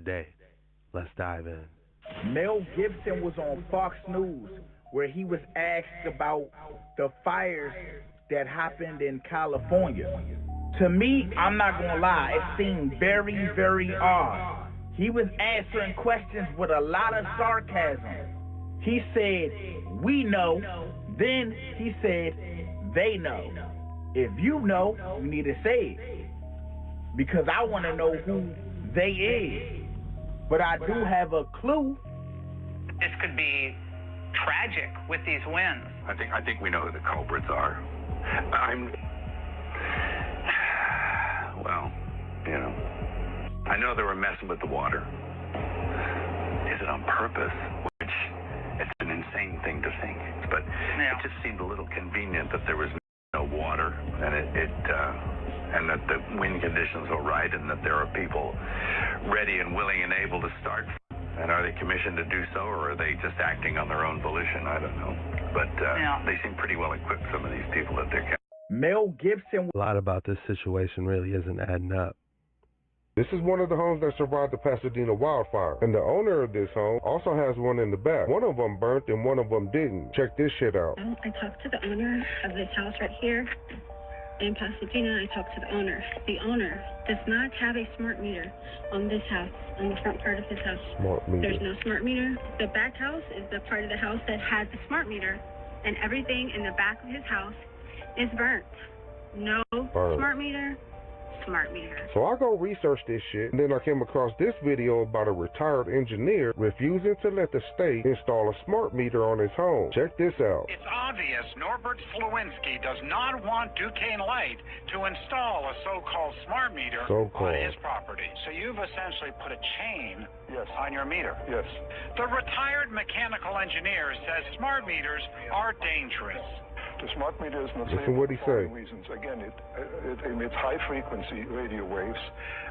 today. Let's dive in. Mel Gibson was on Fox News where he was asked about the fires that happened in California. To me, I'm not gonna lie, it seemed very, very odd. He was answering questions with a lot of sarcasm. He said, "We know," then he said, "They know." If you know, you need to say it, because I want to know who they is. But I do have a clue. This could be tragic with these winds. I think we know who the culprits are. Well, you know, I know they were messing with the water. Is it on purpose? Which, it's an insane thing to think. But yeah. It just seemed a little convenient that there was no water, and and that the wind conditions were right, and that there are people ready and willing and able to start. And are they commissioned to do so, or are they just acting on their own volition? I don't know. But they seem pretty well equipped, some of these people that they're. Mel Gibson. A lot about this situation really isn't adding up. This is one of the homes that survived the Pasadena wildfire, and the owner of this home also has one in the back. One of them burnt and one of them didn't. Check this shit out. I talked to the owner of this house right here in Pasadena. I talked to the owner. The owner does not have a smart meter on this house, on the front part of his house. Smart meter. There's no smart meter. The back house is the part of the house that had the smart meter, and everything in the back of his house is burnt. No smart meter. Smart meter. So I go research this shit, and then I came across this video about a retired engineer refusing to let the state install a smart meter on his home. Check this out. It's obvious Norbert Slowinski does not want Duquesne Light to install a so-called smart meter on his property. So you've essentially put a chain on your meter. Yes. The retired mechanical engineer says smart meters are dangerous. The smart meter is not safe Listen what he for say. reasons. Again, it emits high-frequency radio waves,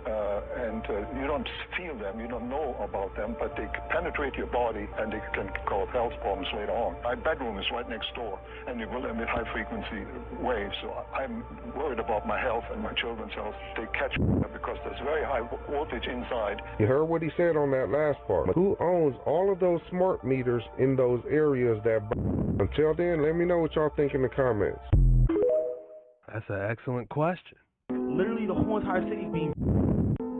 and you don't feel them, you don't know about them, but they penetrate your body, and they can cause health problems later on. My bedroom is right next door, and it will emit high-frequency waves, so I'm worried about my health and my children's health. They catch because there's very high voltage inside. You heard what he said on that last part. But who owns all of those smart meters in those areas that burn? Until then, let me know what y'all think in the comments. That's an excellent question. Literally the whole entire city is being,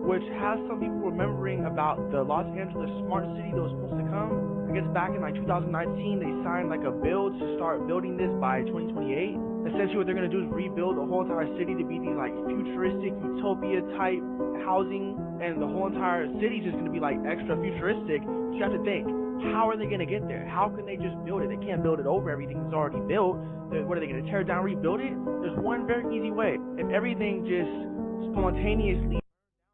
which has some people remembering about the Los Angeles smart city that was supposed to come. I guess back in like 2019 they signed like a bill to start building this by 2028. Essentially what they're going to do is rebuild the whole entire city to be these like futuristic utopia type housing, and the whole entire city is just going to be like extra futuristic. So you have to think, how are they going to get there? How can they just build it? They can't build it over everything that's already built. What are they going to tear down, rebuild it? There's one very easy way. If everything just spontaneously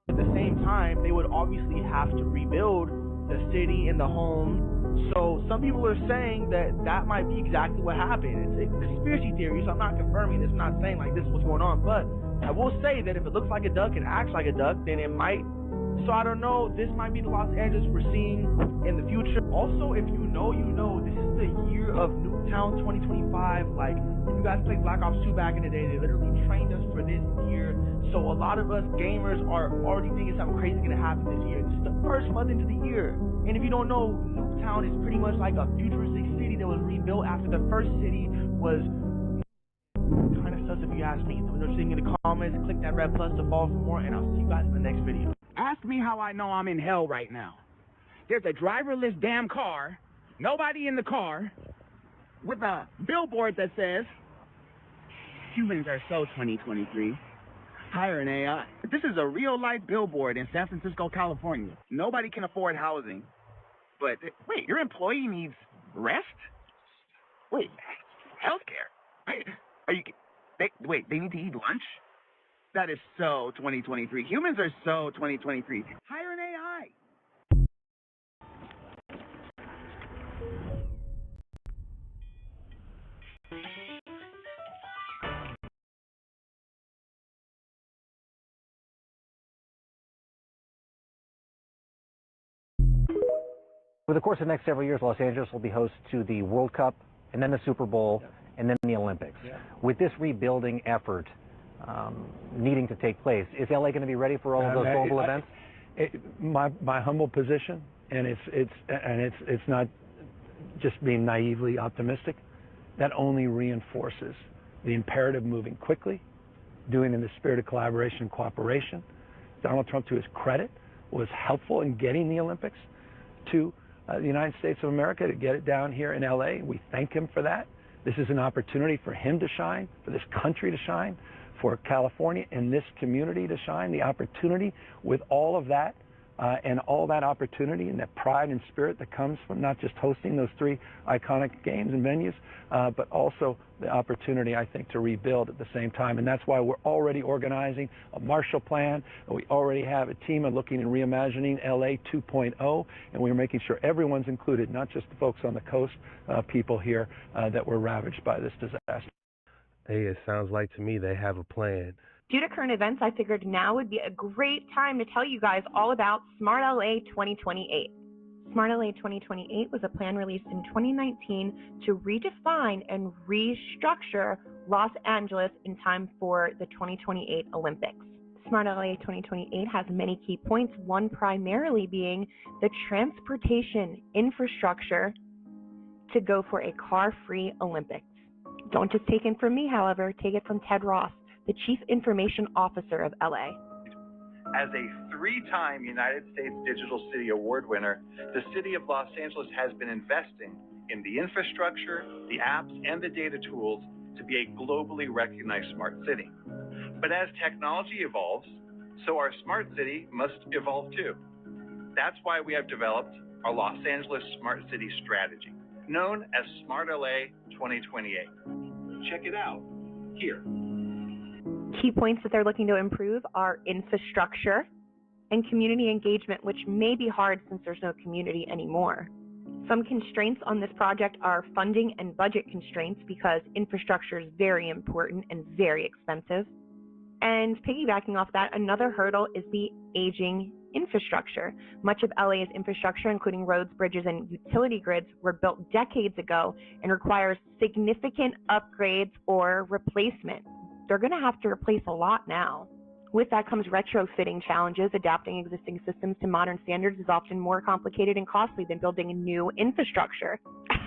at the same time, they would obviously have to rebuild the city and the home. So some people are saying that that might be exactly what happened. It's a conspiracy theory, so I'm not confirming this. I'm not saying like this is what's going on, but I will say that if it looks like a duck and acts like a duck, then it might. So I don't know, this might be the Los Angeles we're seeing in the future. Also, if you know, you know, this is the year of Nuketown 2025. Like, if you guys played Black Ops 2 back in the day, they literally trained us for this year. So a lot of us gamers are already thinking something crazy is going to happen this year. This is the first month into the year. And if you don't know, Nuketown is pretty much like a futuristic city that was rebuilt after the first city was kind of sus if you ask me. So when you're seeing in the comments, click that red plus to follow for more, and I'll see you guys in the next video. Ask me how I know I'm in hell right now. There's a driverless damn car, nobody in the car, with a billboard that says, "Humans are so 2023. Hire an AI." This is a real-life billboard in San Francisco, California. Nobody can afford housing. But, wait, your employee needs rest? Wait, healthcare? They need to eat lunch? That is so 2023. Humans are so 2023. Hire an AI. Over the course of the next several years, Los Angeles will be host to the World Cup, and then the Super Bowl, and then the Olympics. With this rebuilding effort needing to take place, is LA going to be ready for all of those global events? My humble position, and it's not just being naively optimistic, that only reinforces the imperative moving quickly, doing in the spirit of collaboration and cooperation. Donald Trump, to his credit, was helpful in getting the Olympics to the United States of America, to get it down here in LA. We thank him for that. This is an opportunity for him to shine, for this country to shine, for California and this community to shine. The opportunity with all of that and all that opportunity and that pride and spirit that comes from not just hosting those three iconic games and venues, but also the opportunity, I think, to rebuild at the same time. And that's why we're already organizing a Marshall Plan. We already have a team of looking and reimagining LA 2.0, and we're making sure everyone's included, not just the folks on the coast, people here that were ravaged by this disaster. Hey, it sounds like to me they have a plan. Due to current events, I figured now would be a great time to tell you guys all about Smart LA 2028. Smart LA 2028 was a plan released in 2019 to redefine and restructure Los Angeles in time for the 2028 Olympics. Smart LA 2028 has many key points, one primarily being the transportation infrastructure to go for a car-free Olympics. Don't just take it from me, however, take it from Ted Ross, the Chief Information Officer of LA. As a three-time United States Digital City Award winner, the City of Los Angeles has been investing in the infrastructure, the apps, and the data tools to be a globally recognized smart city. But as technology evolves, so our smart city must evolve too. That's why we have developed our Los Angeles Smart City Strategy, known as Smart LA 2028. Check it out here. Key points that they're looking to improve are infrastructure and community engagement, which may be hard since there's no community anymore. Some constraints on this project are funding and budget constraints because infrastructure is very important and very expensive. And piggybacking off that, another hurdle is the aging infrastructure. Much of LA's infrastructure, including roads, bridges, and utility grids, were built decades ago and requires significant upgrades or replacement. They're going to have to replace a lot now. With that comes retrofitting challenges. Adapting existing systems to modern standards is often more complicated and costly than building a new infrastructure.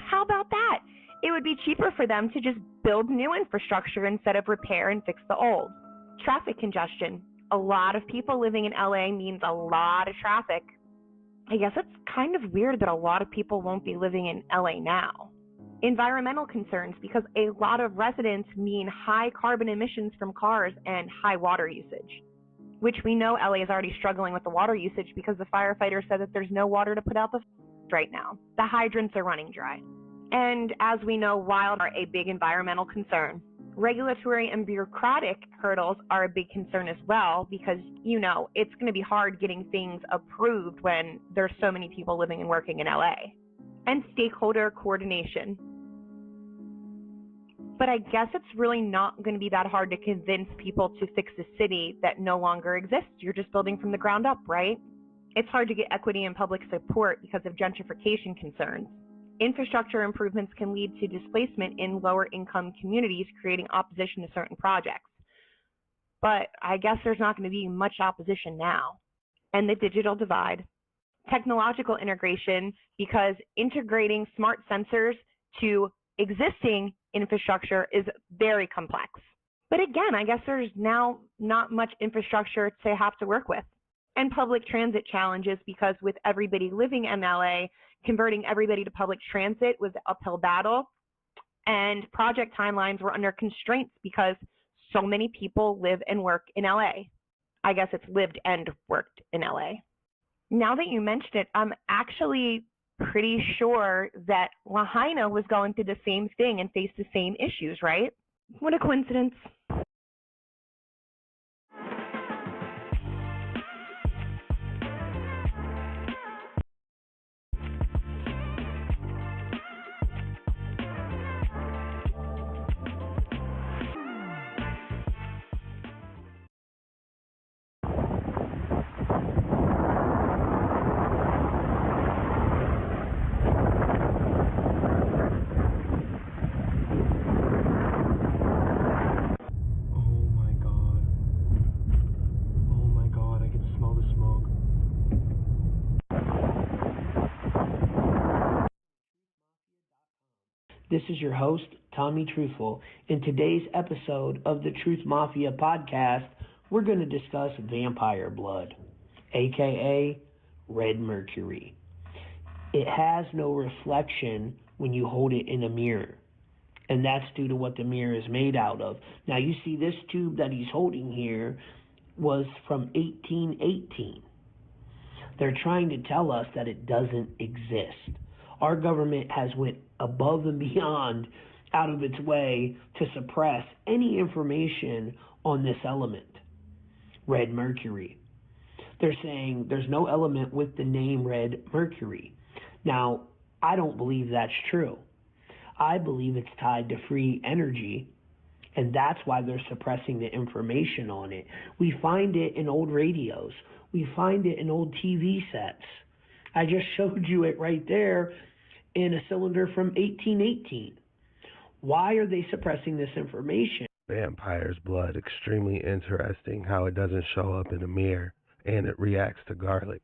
How about that? It would be cheaper for them to just build new infrastructure instead of repair and fix the old. Traffic congestion. A lot of people living in LA means a lot of traffic. I guess it's kind of weird that a lot of people won't be living in LA now. Environmental concerns, because a lot of residents mean high carbon emissions from cars and high water usage, which we know LA is already struggling with the water usage because the firefighter said that there's no water to put out the right now. The hydrants are running dry. And as we know, wildfires are a big environmental concern. Regulatory and bureaucratic hurdles are a big concern as well because, you know, it's going to be hard getting things approved when there's so many people living and working in LA. And stakeholder coordination. But I guess it's really not going to be that hard to convince people to fix a city that no longer exists. You're just building from the ground up, right? It's hard to get equity and public support because of gentrification concerns. Infrastructure improvements can lead to displacement in lower income communities, creating opposition to certain projects. But I guess there's not going to be much opposition now. And the digital divide. Technological integration, because integrating smart sensors to existing infrastructure is very complex. But again, I guess there's now not much infrastructure to have to work with. And public transit challenges, because with everybody living in LA, converting everybody to public transit was an uphill battle. And project timelines were under constraints because so many people live and work in LA. I guess it's lived and worked in LA. Now that you mentioned it, I'm actually pretty sure that Lahaina was going through the same thing and faced the same issues, right? What a coincidence. This is your host, Tommy Truthful. In today's episode of the Truth Mafia podcast, we're going to discuss vampire blood, aka red mercury. It has no reflection when you hold it in a mirror, and that's due to what the mirror is made out of. Now, you see this tube that he's holding here was from 1818. They're trying to tell us that it doesn't exist. Our government has went above and beyond out of its way to suppress any information on this element, red mercury. They're saying there's no element with the name red mercury. Now, I don't believe that's true. I believe it's tied to free energy, and that's why they're suppressing the information on it. We find it in old radios. We find it in old TV sets. I just showed you it right there in a cylinder from 1818. Why are they suppressing this information? Vampire's blood, extremely interesting how it doesn't show up in a mirror and it reacts to garlic.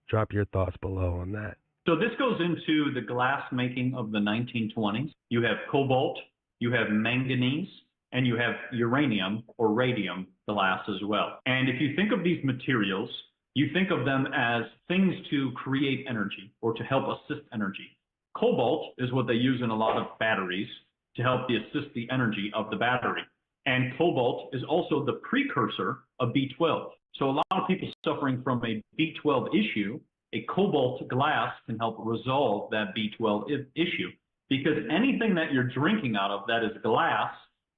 Drop your thoughts below on that. So this goes into the glass making of the 1920s. You have cobalt, you have manganese, and you have uranium or radium glass as well. And if you think of these materials, you think of them as things to create energy or to help assist energy. Cobalt is what they use in a lot of batteries to help assist the energy of the battery. And cobalt is also the precursor of B12. So a lot of people suffering from a B12 issue, a cobalt glass can help resolve that B12 issue, because anything that you're drinking out of that is glass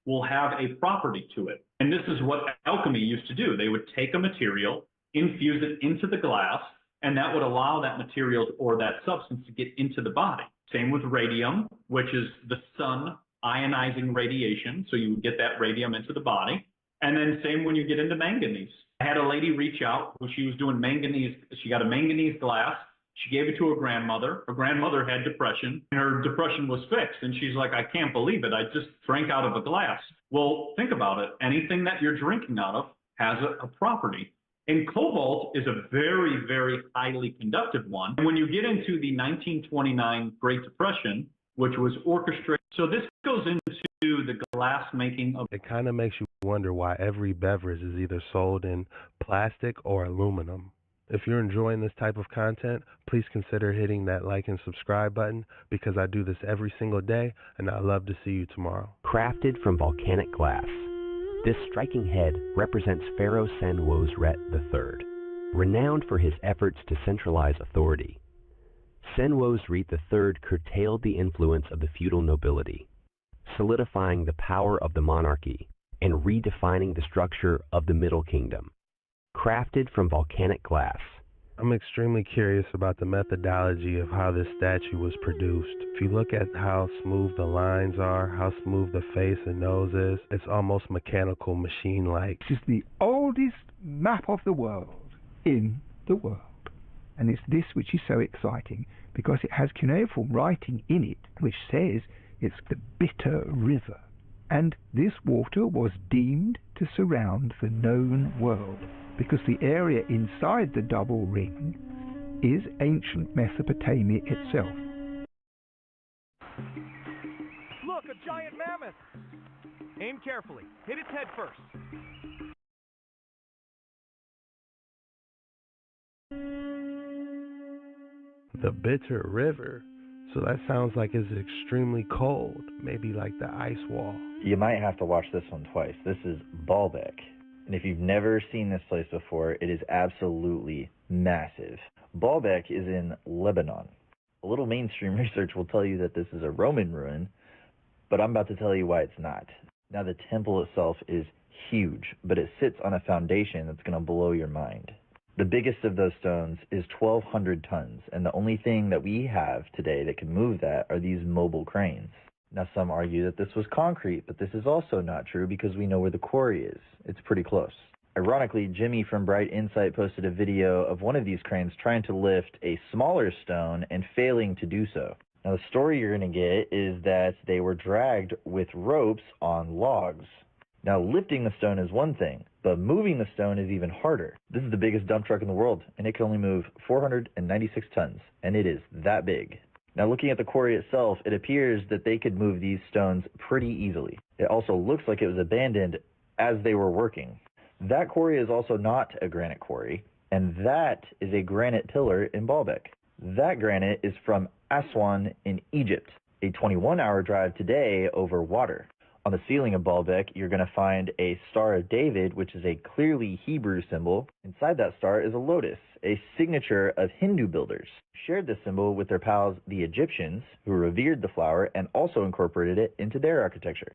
will have a property to it. And this is what alchemy used to do. They would take a material, infuse it into the glass, and that would allow that material or that substance to get into the body. Same with radium, which is the sun ionizing radiation. So you would get that radium into the body. And then same when you get into manganese. I had a lady reach out when she was doing manganese. She got a manganese glass. She gave it to her grandmother. Her grandmother had depression, and her depression was fixed. And she's like, I can't believe it. I just drank out of a glass. Well, think about it. Anything that you're drinking out of has a property. And cobalt is a very, very highly conductive one. And when you get into the 1929 Great Depression, which was orchestrated, so this goes into the glass making of... It kind of makes you wonder why every beverage is either sold in plastic or aluminum. If you're enjoying this type of content, please consider hitting that like and subscribe button, because I do this every single day, and I'd love to see you tomorrow. Crafted from volcanic glass, this striking head represents Pharaoh Senwosret III, renowned for his efforts to centralize authority. Senwosret III curtailed the influence of the feudal nobility, solidifying the power of the monarchy and redefining the structure of the Middle Kingdom. Crafted from volcanic glass. I'm extremely curious about the methodology of how this statue was produced. If you look at how smooth the lines are, how smooth the face and nose is, it's almost mechanical, machine-like. This is the oldest map of the world in the world. And it's this which is so exciting, because it has cuneiform writing in it which says it's the Bitter River. And this water was deemed to surround the known world, because the area inside the double ring is ancient Mesopotamia itself. Look, a giant mammoth! Aim carefully. Hit its head first. The Bitter River. So that sounds like it's extremely cold, maybe like the ice wall. You might have to watch this one twice. This is Baalbek. And if you've never seen this place before, it is absolutely massive. Baalbek is in Lebanon. A little mainstream research will tell you that this is a Roman ruin, but I'm about to tell you why it's not. Now, the temple itself is huge, but it sits on a foundation that's going to blow your mind. The biggest of those stones is 1,200 tons, and the only thing that we have today that can move that are these mobile cranes. Now, some argue that this was concrete, but this is also not true because we know where the quarry is. It's pretty close. Ironically, Jimmy from Bright Insight posted a video of one of these cranes trying to lift a smaller stone and failing to do so. Now, the story you're going to get is that they were dragged with ropes on logs. Now, lifting the stone is one thing, but moving the stone is even harder. This is the biggest dump truck in the world, and it can only move 496 tons, and it is that big. Now, looking at the quarry itself, it appears that they could move these stones pretty easily. It also looks like it was abandoned as they were working. That quarry is also not a granite quarry, and that is a granite pillar in Baalbek. That granite is from Aswan in Egypt, a 21-hour drive today over water. On the ceiling of Baalbek, you're going to find a Star of David, which is a clearly Hebrew symbol. Inside that star is a lotus, a signature of Hindu builders. Shared this symbol with their pals, the Egyptians, who revered the flower and also incorporated it into their architecture.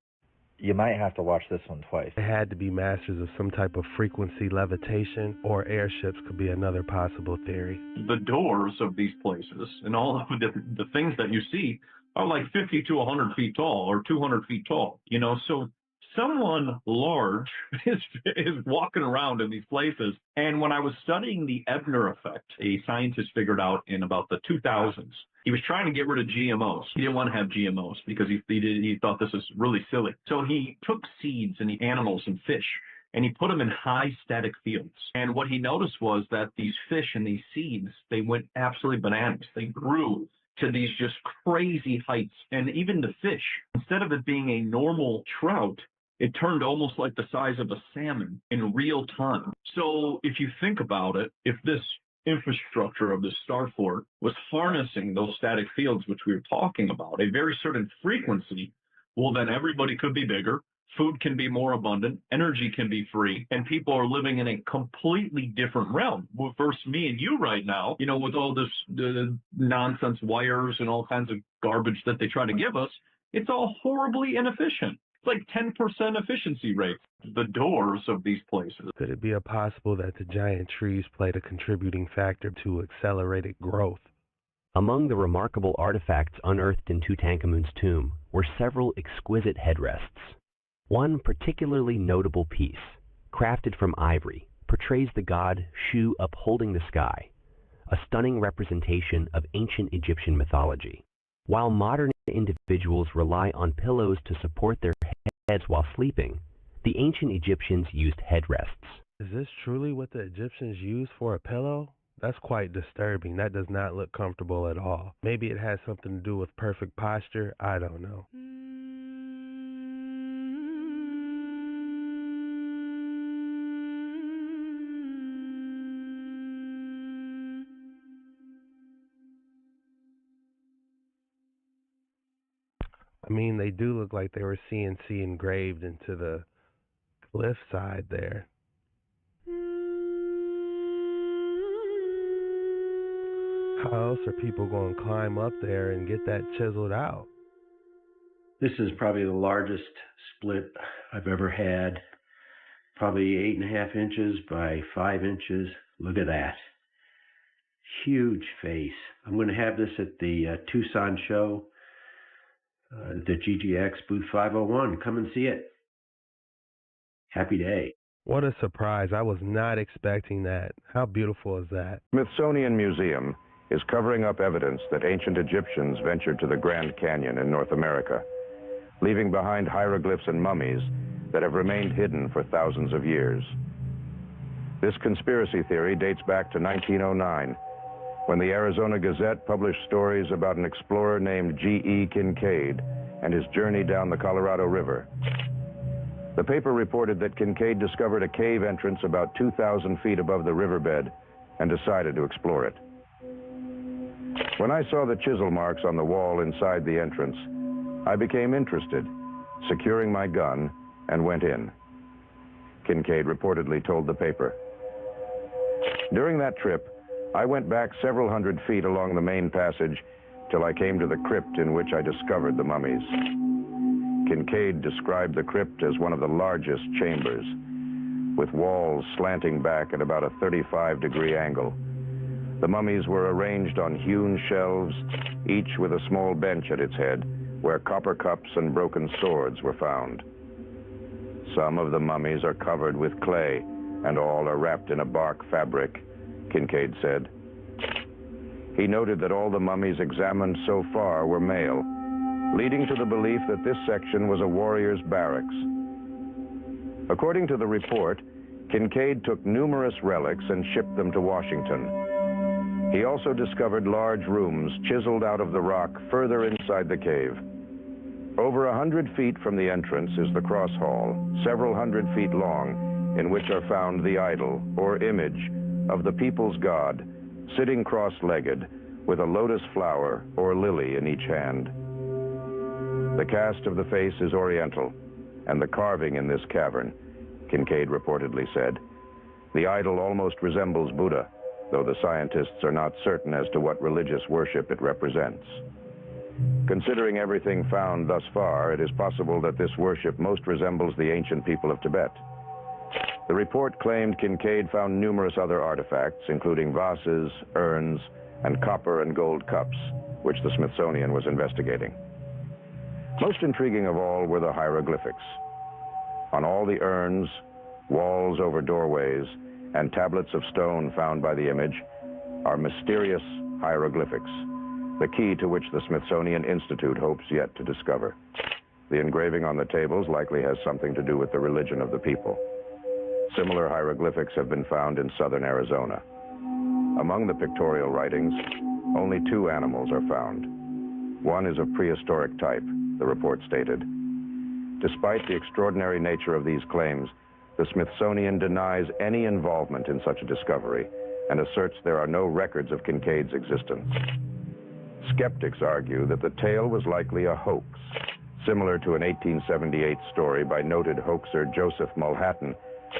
You might have to watch this one twice. They had to be masters of some type of frequency levitation, or airships could be another possible theory. The doors of these places and all of the things that you see are like 50 to 100 feet tall or 200 feet tall, you know, so someone large is walking around in these places. And when I was studying the Ebner effect, a scientist figured out in about the 2000s, he was trying to get rid of GMOs. He didn't want to have GMOs because he thought this was really silly. So he took seeds and the animals and fish, and he put them in high static fields. And what he noticed was that these fish and these seeds, they went absolutely bananas. They grew to these just crazy heights. And even the fish, instead of it being a normal trout, it turned almost like the size of a salmon in real time. So if you think about it, if this infrastructure of the star fort was harnessing those static fields, which we were talking about, a very certain frequency, well, then everybody could be bigger, food can be more abundant, energy can be free, and people are living in a completely different realm. Well, versus me and you right now, you know, with all this nonsense wires and all kinds of garbage that they try to give us, it's all horribly inefficient. It's like 10% efficiency rate. The doors of these places. Could it be possible that the giant trees played a contributing factor to accelerated growth? Among the remarkable artifacts unearthed in Tutankhamun's tomb were several exquisite headrests. One particularly notable piece, crafted from ivory, portrays the god Shu upholding the sky, a stunning representation of ancient Egyptian mythology. While modern individuals rely on pillows to support their heads while sleeping, the ancient Egyptians used headrests. Is this truly what the Egyptians used for a pillow? That's quite disturbing. That does not look comfortable at all. Maybe it has something to do with perfect posture. I don't know. I mean, they do look like they were CNC engraved into the cliff side there. How else are people going to climb up there and get that chiseled out? This is probably the largest split I've ever had. Probably 8.5 inches by 5 inches. Look at that. Huge face. I'm going to have this at the Tucson show. The GGX booth 501. Come and see it. Happy day. What a surprise. I was not expecting that. How beautiful is that? Smithsonian Museum is covering up evidence that ancient Egyptians ventured to the Grand Canyon in North America, leaving behind hieroglyphs and mummies that have remained hidden for thousands of years. This conspiracy theory dates back to 1909, when the Arizona Gazette published stories about an explorer named G.E. Kincaid and his journey down the Colorado River. The paper reported that Kincaid discovered a cave entrance about 2,000 feet above the riverbed and decided to explore it. When I saw the chisel marks on the wall inside the entrance, I became interested, securing my gun, and went in. Kincaid reportedly told the paper. During that trip, I went back several hundred feet along the main passage till I came to the crypt in which I discovered the mummies. Kincaid described the crypt as one of the largest chambers, with walls slanting back at about a 35-degree angle. The mummies were arranged on hewn shelves, each with a small bench at its head, where copper cups and broken swords were found. Some of the mummies are covered with clay, and all are wrapped in a bark fabric, Kincaid said. He noted that all the mummies examined so far were male, leading to the belief that this section was a warrior's barracks. According to the report, Kincaid took numerous relics and shipped them to Washington. He also discovered large rooms chiseled out of the rock further inside the cave. Over 100 feet from the entrance is the cross hall, several hundred feet long, in which are found the idol, or image, of the people's god, sitting cross-legged, with a lotus flower or lily in each hand. The cast of the face is oriental, and the carving in this cavern, Kincaid reportedly said. The idol almost resembles Buddha, though the scientists are not certain as to what religious worship it represents. Considering everything found thus far, it is possible that this worship most resembles the ancient people of Tibet. The report claimed Kincaid found numerous other artifacts, including vases, urns, and copper and gold cups, which the Smithsonian was investigating. Most intriguing of all were the hieroglyphics. On all the urns, walls over doorways, and tablets of stone found by the image are mysterious hieroglyphics, the key to which the Smithsonian Institute hopes yet to discover. The engraving on the tables likely has something to do with the religion of the people. Similar hieroglyphics have been found in southern Arizona. Among the pictorial writings, only 2 animals are found. One is of prehistoric type, the report stated. Despite the extraordinary nature of these claims, the Smithsonian denies any involvement in such a discovery and asserts there are no records of Kincaid's existence. Skeptics argue that the tale was likely a hoax, similar to an 1878 story by noted hoaxer Joseph Mulhattan,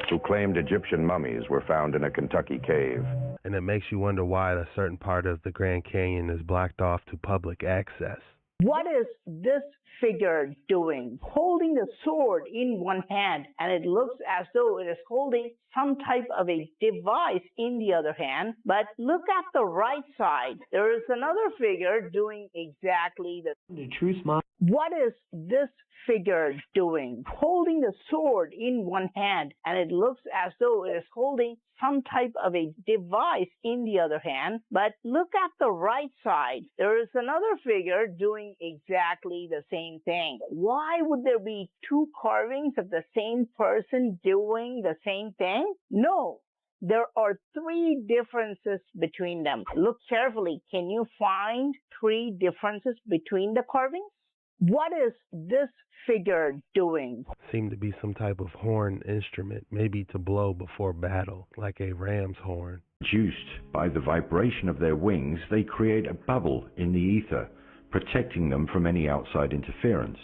who claimed Egyptian mummies were found in a Kentucky cave. And it makes you wonder why a certain part of the Grand Canyon is blocked off to public access. What is this figure doing? Holding a sword in one hand, and it looks as though it is holding some type of a device in the other hand. But look at the right side. There is another figure doing exactly the truth, Mom. What is this figure doing? Holding a sword in one hand, and it looks as though it is holding some type of a device in the other hand. But look at the right side. There is another figure doing exactly the same thing. Why would there be 2 carvings of the same person doing the same thing? No. There are 3 differences between them. Look carefully. Can you find 3 differences between the carvings? What is this figure doing? Seemed to be some type of horn instrument, maybe to blow before battle, like a ram's horn. Produced by the vibration of their wings, they create a bubble in the ether, protecting them from any outside interference.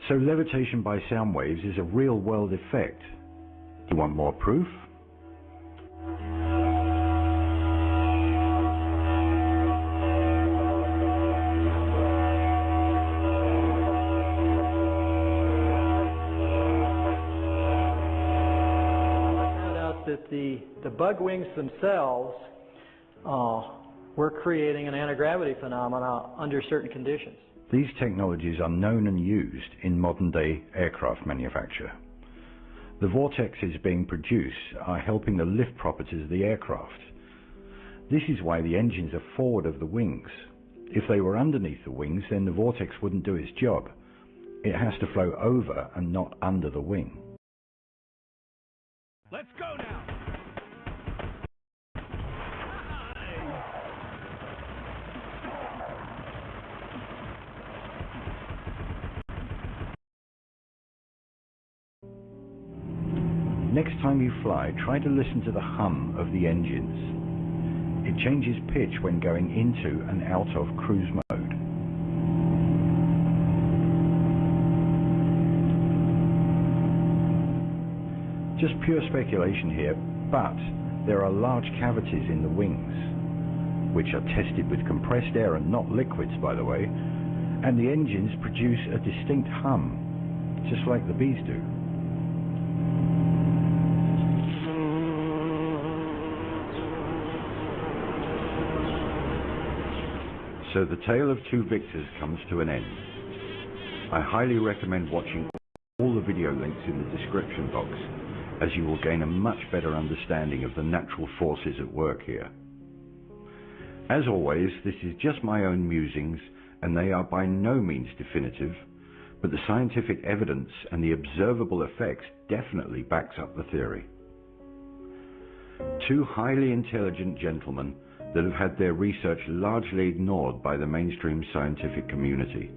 So levitation by sound waves is a real-world effect. Do you want more proof? That the bug wings themselves were creating an anti-gravity phenomena under certain conditions. These technologies are known and used in modern-day aircraft manufacture. The vortexes being produced are helping the lift properties of the aircraft. This is why the engines are forward of the wings. If they were underneath the wings, then the vortex wouldn't do its job. It has to flow over and not under the wing. Let's go now. Next time you fly, try to listen to the hum of the engines. It changes pitch when going into and out of cruise mode. Just pure speculation here, but there are large cavities in the wings, which are tested with compressed air and not liquids, by the way, and the engines produce a distinct hum, just like the bees do. So the tale of 2 victors comes to an end. I highly recommend watching all the video links in the description box, as you will gain a much better understanding of the natural forces at work here. As always, this is just my own musings, and they are by no means definitive, but the scientific evidence and the observable effects definitely backs up the theory. Two highly intelligent gentlemen that have had their research largely ignored by the mainstream scientific community.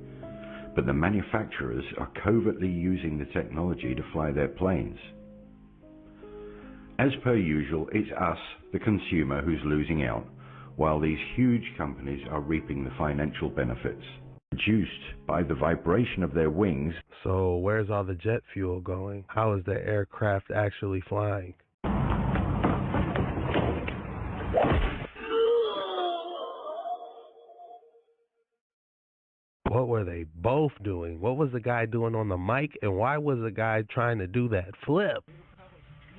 But the manufacturers are covertly using the technology to fly their planes. As per usual, it's us, the consumer, who's losing out, while these huge companies are reaping the financial benefits, produced by the vibration of their wings. So where's all the jet fuel going? How is the aircraft actually flying? What were they both doing? What was the guy doing on the mic, and why was the guy trying to do that flip?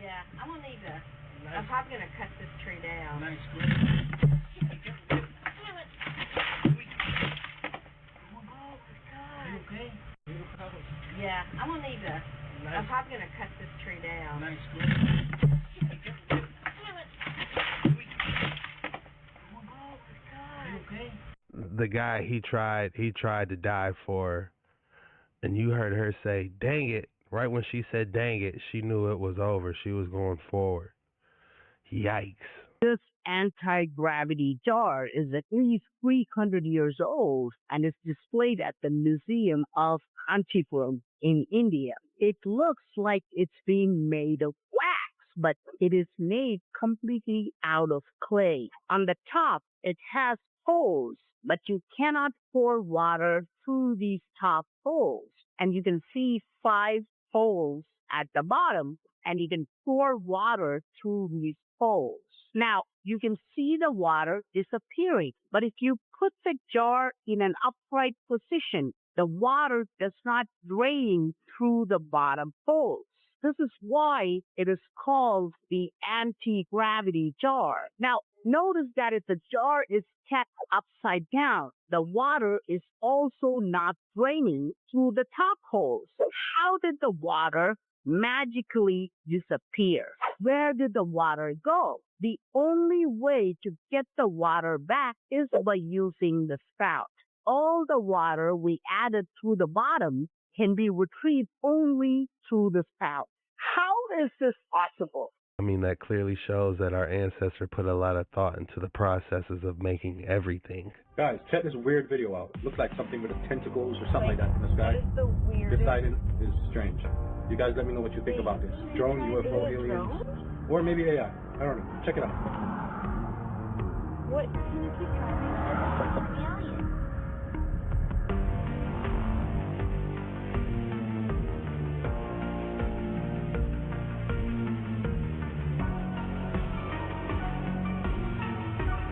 Yeah, I'm gonna need to. I'm probably gonna cut this tree down. Nice. Okay? Yeah, I'm gonna need to. I'm probably gonna cut this tree down. Nice. Okay? The guy he tried to dive for her, and you heard her say, "Dang it." Right when she said "dang it," she knew it was over. She was going forward. Yikes. This anti-gravity jar is at least 300 years old and is displayed at the Museum of Kanchipuram in India. It looks like it's being made of wax, but it is made completely out of clay. On the top, it has holes, but you cannot pour water through these top holes. And you can see 5 holes at the bottom, and you can pour water through these holes. Now, you can see the water disappearing, but if you put the jar in an upright position, the water does not drain through the bottom holes. This is why it is called the anti-gravity jar. Now, notice that if the jar is kept upside down, the water is also not draining through the top holes. So how did the water magically disappear? Where did the water go? The only way to get the water back is by using the spout. All the water we added through the bottom can be retrieved only through the spout. How is this possible? I mean, that clearly shows that our ancestor put a lot of thought into the processes of making everything. Guys, check this weird video out. Looks like something with tentacles or something like that in the sky. What is the weirdest? This side is strange. You guys let me know what you think about this. Drone, UFO, aliens, or maybe AI. I don't know. Check it out. What? Can you keep trying?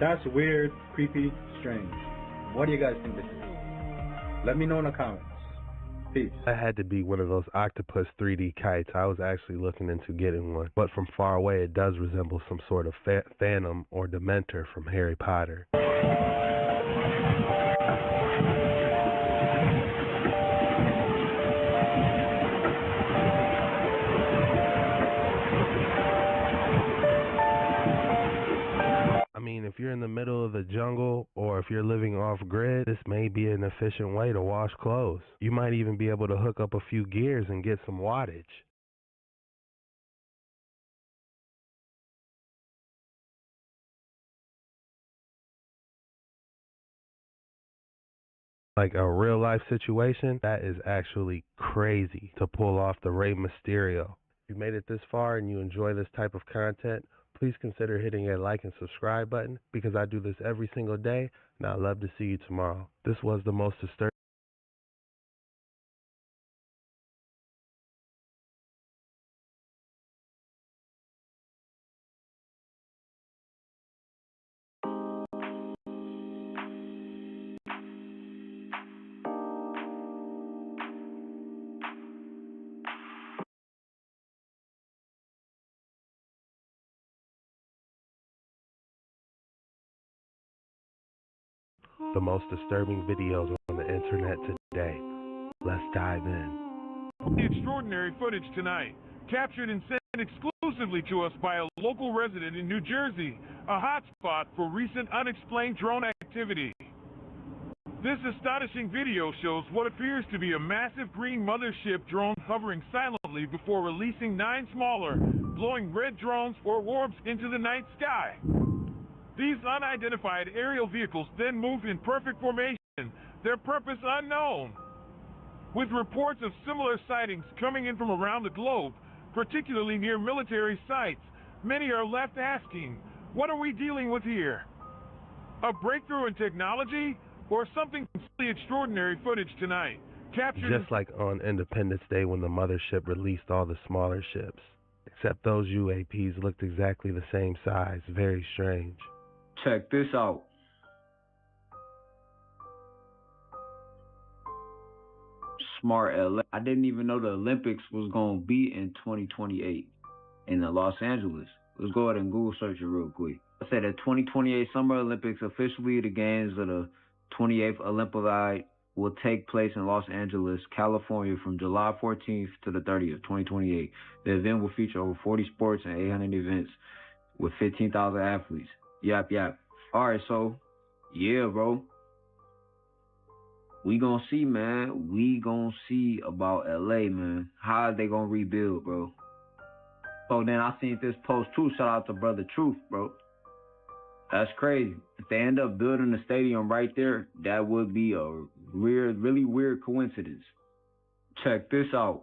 That's weird, creepy, strange. What do you guys think this is? Let me know in the comments. Peace. That had to be one of those octopus 3D kites. I was actually looking into getting one. But from far away, it does resemble some sort of phantom or dementor from Harry Potter. I mean, if you're in the middle of the jungle or if you're living off-grid, this may be an efficient way to wash clothes. You might even be able to hook up a few gears and get some wattage. Like a real-life situation, that is actually crazy to pull off the Rey Mysterio. If you made it this far and you enjoy this type of content, please consider hitting a like and subscribe button because I do this every single day, and I'd love to see you tomorrow. This was the most disturbing. The most disturbing videos on the internet today. Let's dive in. The extraordinary footage tonight, captured and sent exclusively to us by a local resident in New Jersey, a hotspot for recent unexplained drone activity. This astonishing video shows what appears to be a massive green mothership drone hovering silently before releasing 9 smaller, blowing red drones or orbs into the night sky. These unidentified aerial vehicles then move in perfect formation, their purpose unknown. With reports of similar sightings coming in from around the globe, particularly near military sites, many are left asking, what are we dealing with here? A breakthrough in technology or something completely extraordinary footage tonight? Just like on Independence Day when the mothership released all the smaller ships. Except those UAPs looked exactly the same size. Very strange. Check this out. Smart LA. I didn't even know the Olympics was going to be in 2028 in Los Angeles. Let's go ahead and Google search it real quick. I said the 2028 Summer Olympics, officially the games of the 28th Olympiad, will take place in Los Angeles, California from July 14th to the 30th, 2028. The event will feature over 40 sports and 800 events with 15,000 athletes. Yap. All right, so, yeah, bro. We gonna see, man. We gonna see about LA, man. How are they gonna rebuild, bro? So then I seen this post too. Shout out to Brother Truth, bro. That's crazy. If they end up building the stadium right there, that would be a really weird coincidence. Check this out.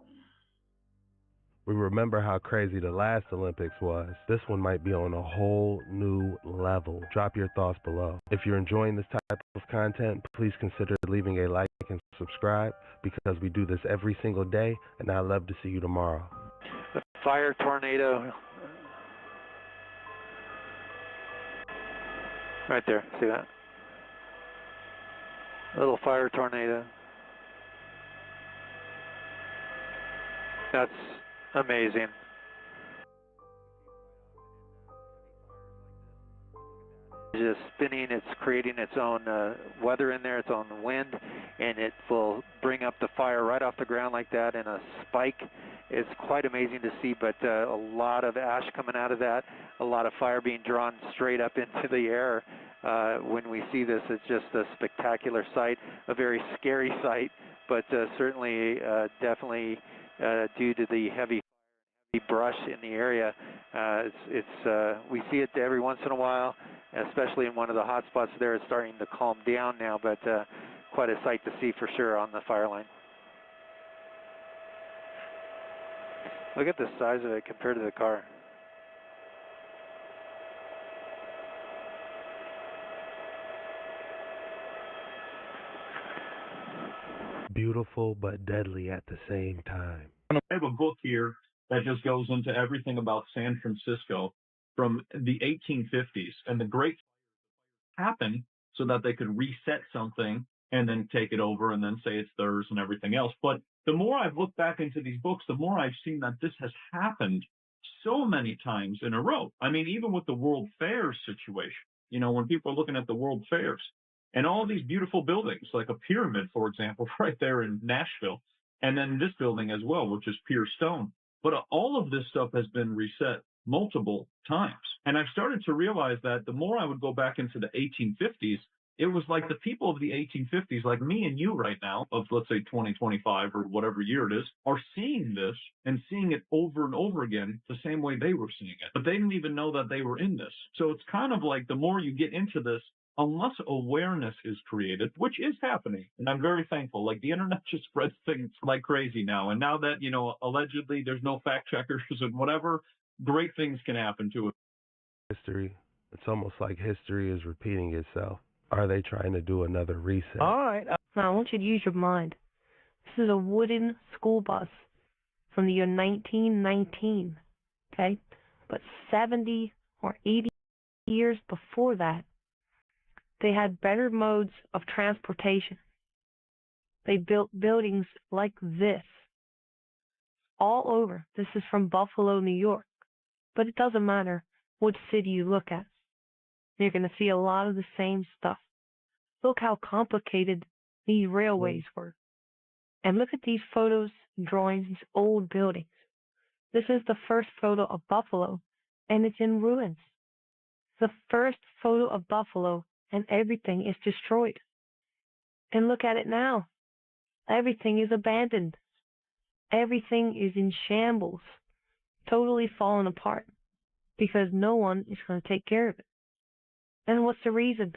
We remember how crazy the last Olympics was. This one might be on a whole new level. Drop your thoughts below. If you're enjoying this type of content, please consider leaving a like and subscribe because we do this every single day, and I'd love to see you tomorrow. The fire tornado. Right there, see that? A little fire tornado. That's amazing. It's just spinning, it's creating its own weather in there, its own wind, and it will bring up the fire right off the ground like that in a spike. It's quite amazing to see, but a lot of ash coming out of that, a lot of fire being drawn straight up into the air. When we see this, it's just a spectacular sight, a very scary sight, but certainly, definitely due to the heavy brush in the area, we see it every once in a while, especially in one of the hot spots there. It's starting to calm down now, but quite a sight to see for sure on the fire line. Look at the size of it compared to the car. Beautiful but deadly at the same time. I have a book here that just goes into everything about San Francisco from the 1850s, and the great happened so that they could reset something and then take it over and then say it's theirs and everything else. But the more I've looked back into these books, the more I've seen that this has happened so many times in a row. I mean, even with the World Fairs situation, you know, when people are looking at the World Fairs and all these beautiful buildings, like a pyramid, for example, right there in Nashville, and then this building as well, which is pure stone. But all of this stuff has been reset multiple times. And I've started to realize that the more I would go back into the 1850s, it was like the people of the 1850s, like me and you right now, of let's say 2025 or whatever year it is, are seeing this and seeing it over and over again the same way they were seeing it. But they didn't even know that they were in this. So it's kind of like the more you get into this, unless awareness is created, which is happening, and I'm very thankful. Like the internet just spreads things like crazy now. And now that, you know, allegedly there's no fact checkers and whatever, great things can happen to it. History. It's almost like history is repeating itself. Are they trying to do another reset? All right. Now, I want you to use your mind. This is a wooden school bus from the year 1919, okay? But 70 or 80 years before that, they had better modes of transportation. They built buildings like this all over. This is from Buffalo, New York. But it doesn't matter what city you look at. You're going to see a lot of the same stuff. Look how complicated these railways were. And look at these photos and drawings, these old buildings. This is the first photo of Buffalo, and it's in ruins. The first photo of Buffalo, and everything is destroyed. And look at it now. Everything is abandoned. Everything is in shambles. totally fallen apart because no one is going to take care of it. And what's the reason?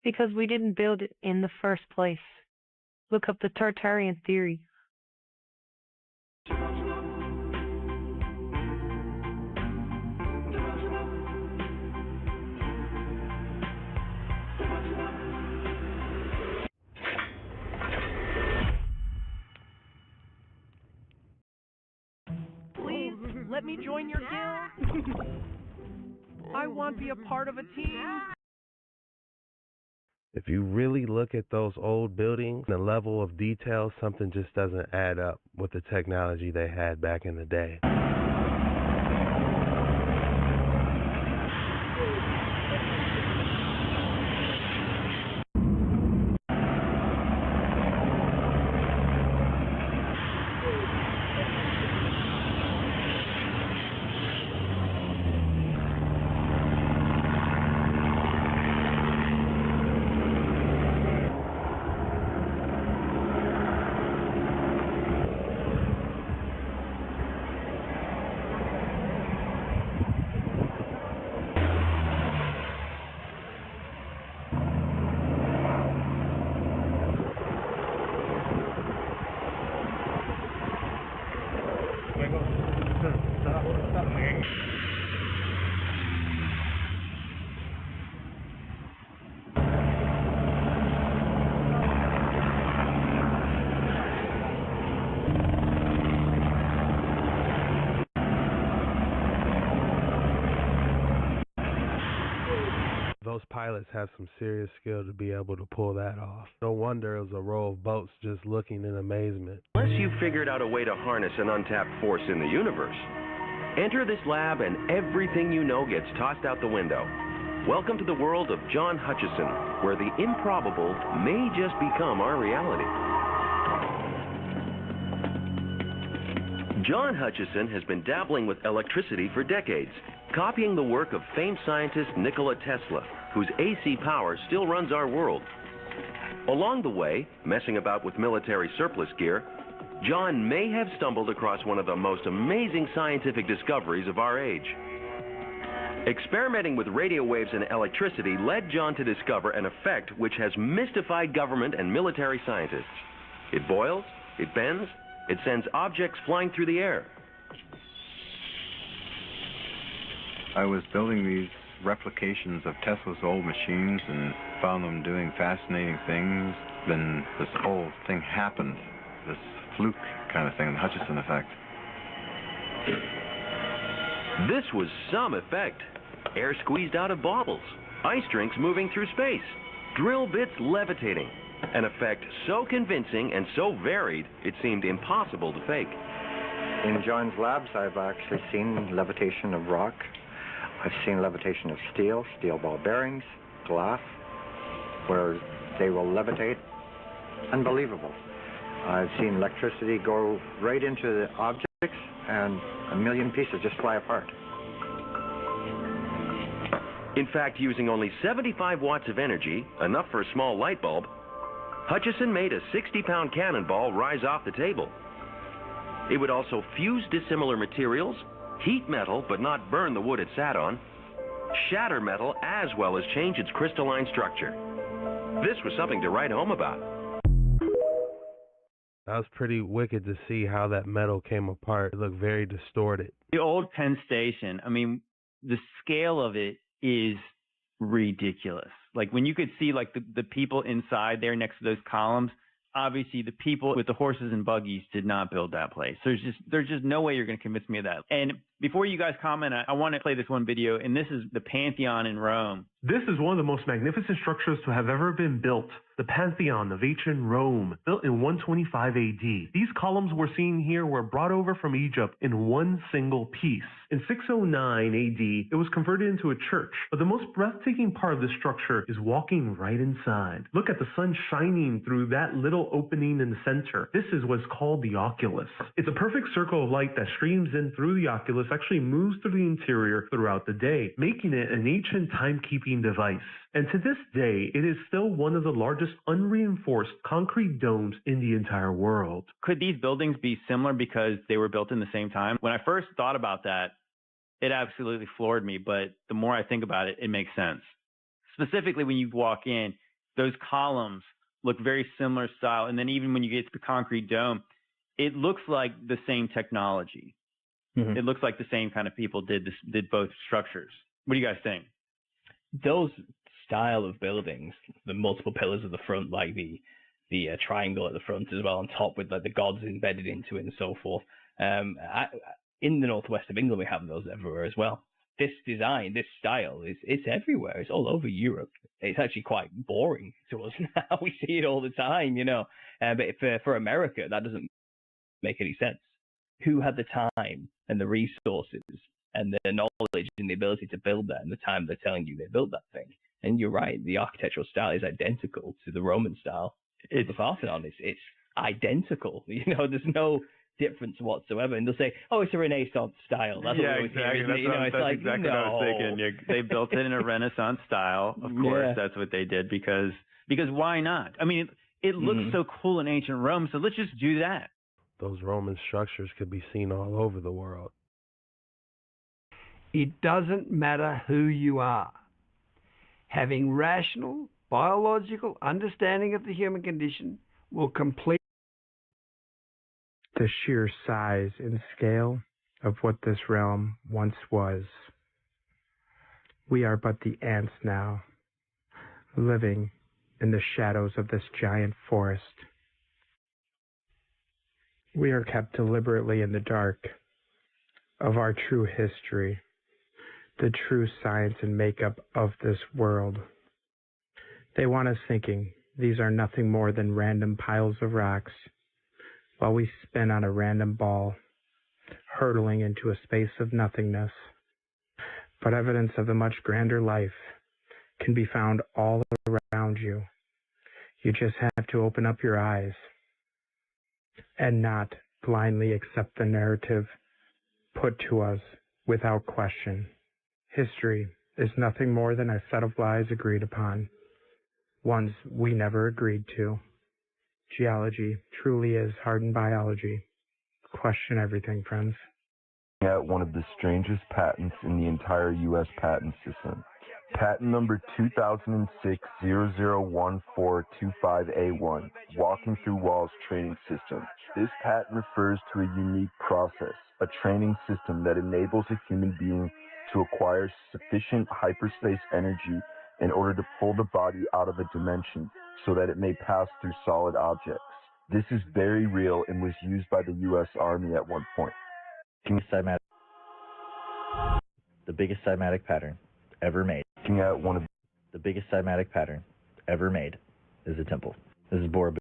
Because we didn't build it in the first place. Look up the Tartarian theory. Please, let me join your guild. I want to be a part of a team. If you really look at those old buildings, the level of detail, something just doesn't add up with the technology they had back in the day. Those pilots have some serious skill to be able to pull that off. No wonder it was a row of boats just looking in amazement. Unless you've figured out a way to harness an untapped force in the universe. Enter this lab and everything you know gets tossed out the window. Welcome to the world of John Hutchison, where the improbable may just become our reality. John Hutchison has been dabbling with electricity for decades, copying the work of famed scientist Nikola Tesla, whose AC power still runs our world. Along the way, messing about with military surplus gear, John may have stumbled across one of the most amazing scientific discoveries of our age. Experimenting with radio waves and electricity led John to discover an effect which has mystified government and military scientists. It boils, it bends, it sends objects flying through the air. I was building these replications of Tesla's old machines and found them doing fascinating things. Then this whole thing happened, this fluke kind of thing, the Hutchison effect. This was some effect. Air squeezed out of bottles, ice drinks moving through space, drill bits levitating. An effect so convincing and so varied, it seemed impossible to fake. In John's labs, I've actually seen levitation of rock. I've seen levitation of steel ball bearings, glass, where they will levitate. Unbelievable. I've seen electricity go right into the objects and a million pieces just fly apart. In fact, using only 75 watts of energy, enough for a small light bulb, Hutchison made a 60-pound cannonball rise off the table. It would also fuse dissimilar materials, heat metal but not burn the wood it sat on, shatter metal as well as change its crystalline structure. This was something to write home about. That was pretty wicked to see how that metal came apart. It looked very distorted. The old Penn Station, I mean, the scale of it is ridiculous. Like when you could see like the people inside there next to those columns, obviously the people with the horses and buggies did not build that place. There's just no way you're going to convince me of that. And before you guys comment, I want to play this one video, and this is the Pantheon in Rome. This is one of the most magnificent structures to have ever been built. The Pantheon of ancient Rome, built in 125 AD. These columns we're seeing here were brought over from Egypt in one single piece. In 609 AD, it was converted into a church, but the most breathtaking part of this structure is walking right inside. Look at the sun shining through that little opening in the center. This is what's called the oculus. It's a perfect circle of light that streams in through the oculus actually moves through the interior throughout the day, making it an ancient timekeeping device. And to this day, it is still one of the largest unreinforced concrete domes in the entire world. Could these buildings be similar because they were built in the same time? When I first thought about that, it absolutely floored me, but the more I think about it, it makes sense. Specifically, when you walk in, those columns look very similar style, and then even when you get to the concrete dome, it looks like the same technology. Mm-hmm. It looks like the same kind of people did both structures. What do you guys think? Those style of buildings, the multiple pillars at the front, like the triangle at the front as well, on top with like the gods embedded into it and so forth. In the northwest of England, we have those everywhere as well. This design, this style, it's everywhere. It's all over Europe. It's actually quite boring to us now. We see it all the time, you know. But for America, that doesn't make any sense. Who had the time and the resources and the knowledge and the ability to build that in the time they're telling you they built that thing? And you're right, the architectural style is identical to the Roman style. It's the Parthenon. It's identical. You know, there's no difference whatsoever. And they'll say, "Oh, it's a Renaissance style." That's what we exactly. hear, That's exactly what I was thinking. They built it in a Renaissance style. Of course, that's what they did because why not? I mean, it looks so cool in ancient Rome, so let's just do that. Those Roman structures could be seen all over the world. It doesn't matter who you are. Having rational, biological understanding of the human condition will complete the sheer size and scale of what this realm once was. We are but the ants now, living in the shadows of this giant forest. We are kept deliberately in the dark of our true history, the true science and makeup of this world. They want us thinking these are nothing more than random piles of rocks, while we spin on a random ball, hurtling into a space of nothingness. But evidence of a much grander life can be found all around you. You just have to open up your eyes and not blindly accept the narrative put to us without question. History is nothing more than a set of lies agreed upon, ones we never agreed to. Geology truly is hardened biology. Question everything, friends. At one of the strangest patents in the entire U.S. patent system. Patent number 2006-001425A1, Walking Through Walls Training System. This patent refers to a unique process, a training system that enables a human being to acquire sufficient hyperspace energy in order to pull the body out of a dimension so that it may pass through solid objects. This is very real and was used by the U.S. Army at one point. The biggest cymatic pattern ever made. At one of the biggest cymatic pattern ever made is a temple. This is Bora.